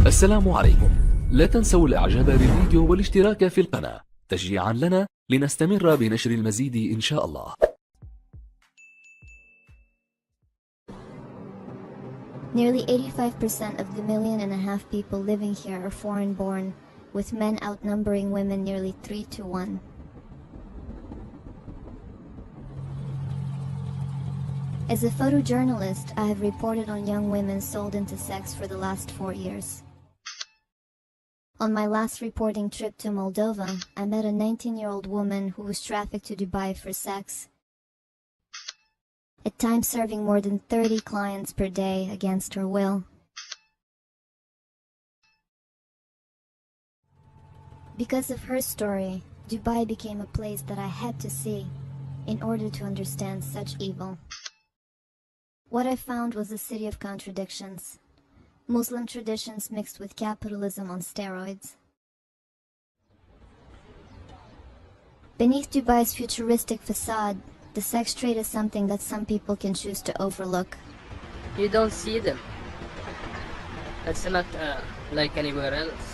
السلام عليكم. لا تنسوا الاعجاب بالفيديو والاشتراك في القناة تشجيعا لنا لنستمر بنشر المزيد إن شاء الله. Nearly 85% of the 1.5 million people living here are foreign-born, with men outnumbering women nearly 3 to 1. As a photojournalist, I have reported on young women sold into sex for the last 4 years. On my last reporting trip to Moldova, I met a 19-year-old woman who was trafficked to Dubai for sex, at times serving more than 30 clients per day against her will. Because of her story, Dubai became a place that I had to see in order to understand such evil. What I found was a city of contradictions. Muslim traditions mixed with capitalism on steroids. Beneath Dubai's futuristic facade, the sex trade is something that some people can choose to overlook. You don't see them. It's not like anywhere else.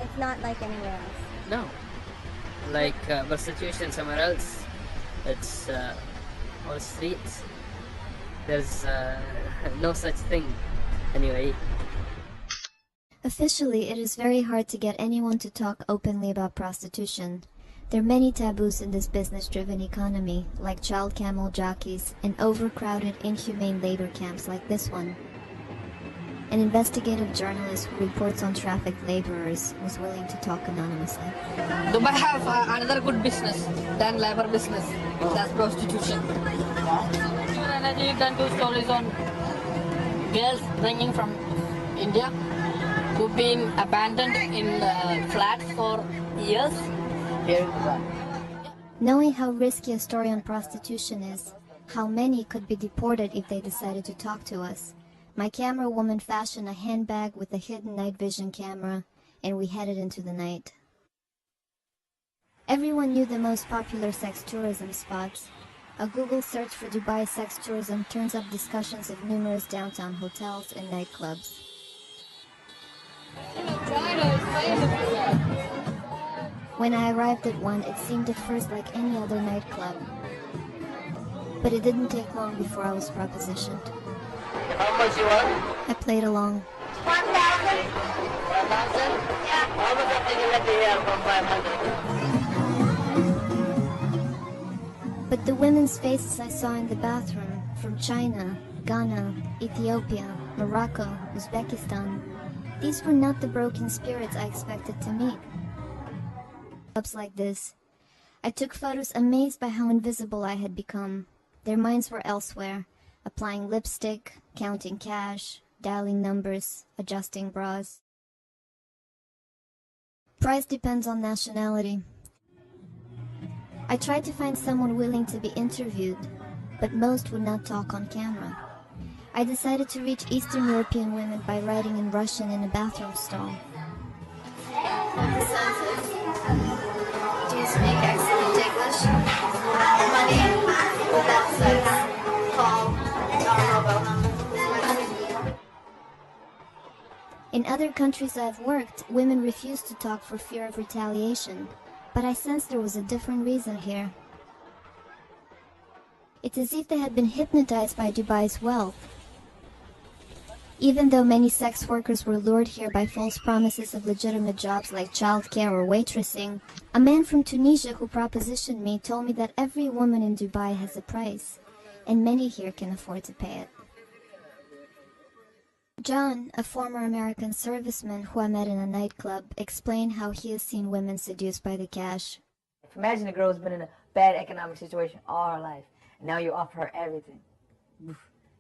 It's not like anywhere else. No. Like prostitution somewhere else. It's on streets. There's no such thing. Anyway. Officially, it is very hard to get anyone to talk openly about prostitution. There are many taboos in this business-driven economy, like child camel jockeys and overcrowded, inhumane labor camps like this one. An investigative journalist who reports on trafficked laborers was willing to talk anonymously. Dubai have another good business than labor business, that's prostitution. You can do stories on girls bringing from India who've been abandoned in flats for years. Knowing how risky a story on prostitution is, how many could be deported if they decided to talk to us, my camera woman fashioned a handbag with a hidden night vision camera, and we headed into the night. Everyone knew the most popular sex tourism spots. A Google search for Dubai sex tourism turns up discussions of numerous downtown hotels and nightclubs. When I arrived at one, it seemed at first like any other nightclub. But it didn't take long before I was propositioned. How much you want? I played along. 1,000? 1,000? Yeah. How much I'm taking at the year from 500? But the women's faces I saw in the bathroom, from China, Ghana, Ethiopia, Morocco, Uzbekistan, these were not the broken spirits I expected to meet. Clubs like this, I took photos amazed by how invisible I had become. Their minds were elsewhere, applying lipstick, counting cash, dialing numbers, adjusting bras. Price depends on nationality. I tried to find someone willing to be interviewed, but most would not talk on camera. I decided to reach Eastern European women by writing in Russian in a bathroom stall. Do you speak excellent English? Money, without sex, call, In other countries I've worked, women refused to talk for fear of retaliation. But I sensed there was a different reason here. It's as if they had been hypnotized by Dubai's wealth. Even though many sex workers were lured here by false promises of legitimate jobs like childcare or waitressing, a man from Tunisia who propositioned me told me that every woman in Dubai has a price, and many here can afford to pay it. John, a former American serviceman who I met in a nightclub, explained how he has seen women seduced by the cash. Imagine a girl's been in a bad economic situation all her life, and now you offer her everything. Oof,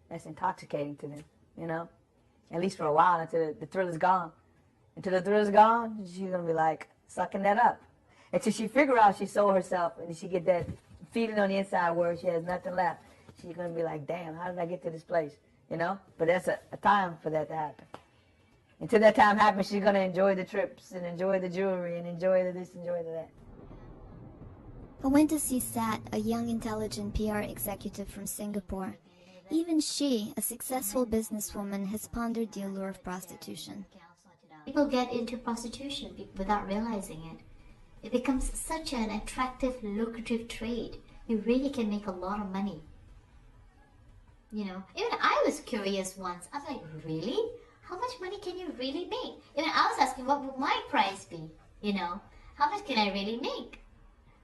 that's intoxicating to them, you know? At least for a while, until the thrill is gone. Until the thrill is gone, she's going to be like, sucking that up. Until she figure out she sold herself, and she get that feeling on the inside where she has nothing left. She's going to be like, damn, how did I get to this place? You know, but that's a time for that to happen. Until that time happens, she's going to enjoy the trips and enjoy the jewelry and enjoy the this, enjoy the that. I went to see Sat, a young, intelligent PR executive from Singapore. Even she, a successful businesswoman, has pondered the allure of prostitution. People get into prostitution without realizing it. It becomes such an attractive, lucrative trade. You really can make a lot of money. You know, even I was curious once. I was like, really? How much money can you really make? Even I was asking, what would my price be? You know, how much can I really make?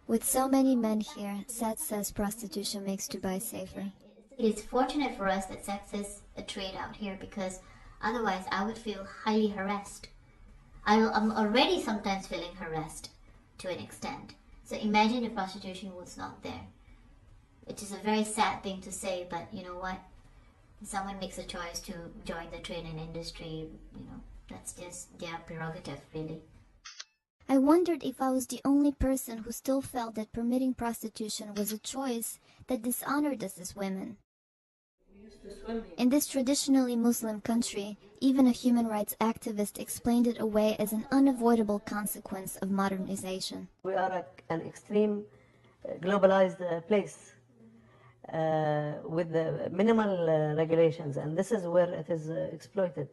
With so many men here, Seth says prostitution makes Dubai safer. It's fortunate for us that sex is a trade out here, because otherwise I would feel highly harassed. I'm already sometimes feeling harassed to an extent. So imagine if prostitution was not there. Which is a very sad thing to say, but you know what? If someone makes a choice to join the trade and industry, you know, that's just their prerogative, really. I wondered if I was the only person who still felt that permitting prostitution was a choice that dishonored us as women. In this traditionally Muslim country, even a human rights activist explained it away as an unavoidable consequence of modernization. We are an extreme globalized place with the minimal regulations, and this is where it is exploited.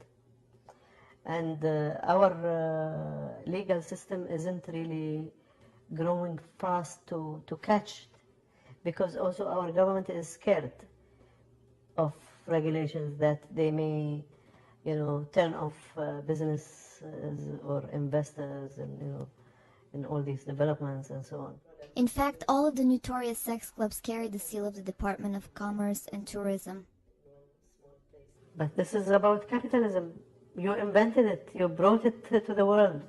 And our legal system isn't really growing fast to catch it, because also our government is scared of regulations that they may, you know, turn off businesses or investors, and you know, in all these developments and so on. In fact, all of the notorious sex clubs carry the seal of the Department of Commerce and Tourism. But this is about capitalism. You invented it. You brought it to the world.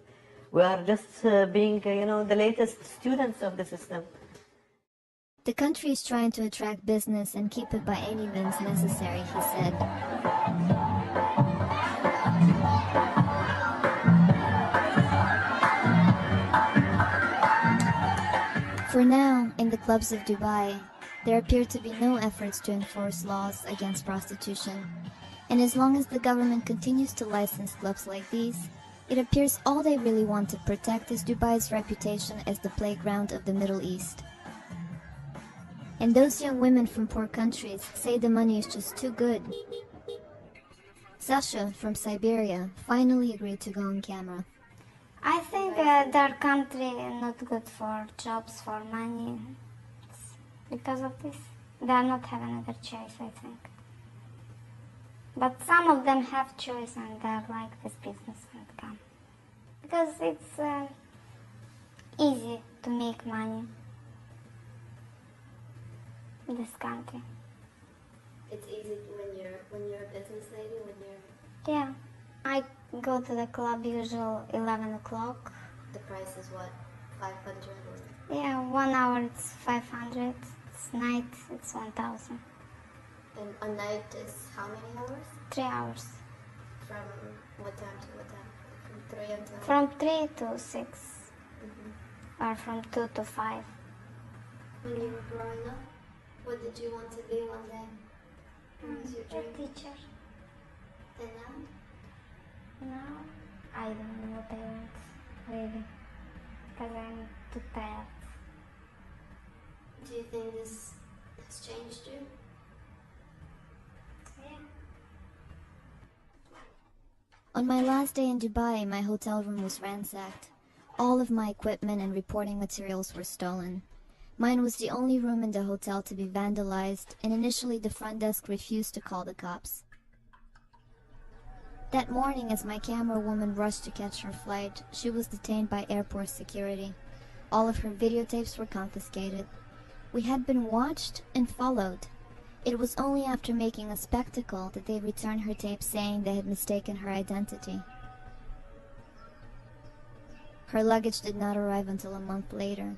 We are just being, you know, the latest students of the system. The country is trying to attract business and keep it by any means necessary, he said. For now, in the clubs of Dubai, there appear to be no efforts to enforce laws against prostitution. And as long as the government continues to license clubs like these, it appears all they really want to protect is Dubai's reputation as the playground of the Middle East. And those young women from poor countries say the money is just too good. Sasha, from Siberia, finally agreed to go on camera. I think their country is not good for jobs, for money. It's because of this, they are not having another choice, I think. But some of them have choice and they like this business and come. Because it's easy to make money in this country. It's easy when you're a business lady, when you're... Yeah. I go to the club usually 11 o'clock. The price is what, 500? Yeah, 1 hour it's 500. It's night, it's 1,000. And a night is how many hours? 3 hours. From what time to what time? From 3 until... From 3 to 6. Or from 2 to 5. When you were growing up, what did you want to be one day? What was your dream? A teacher. And now? Now, I don't know what I want, really. Because I'm too tired. Do you think this has changed you? Yeah. On my last day in Dubai, my hotel room was ransacked. All of my equipment and reporting materials were stolen. Mine was the only room in the hotel to be vandalized, and initially the front desk refused to call the cops. That morning, as my camera woman rushed to catch her flight, she was detained by airport security. All of her videotapes were confiscated. We had been watched and followed. It was only after making a spectacle that they returned her tape saying they had mistaken her identity. Her luggage did not arrive until a month later.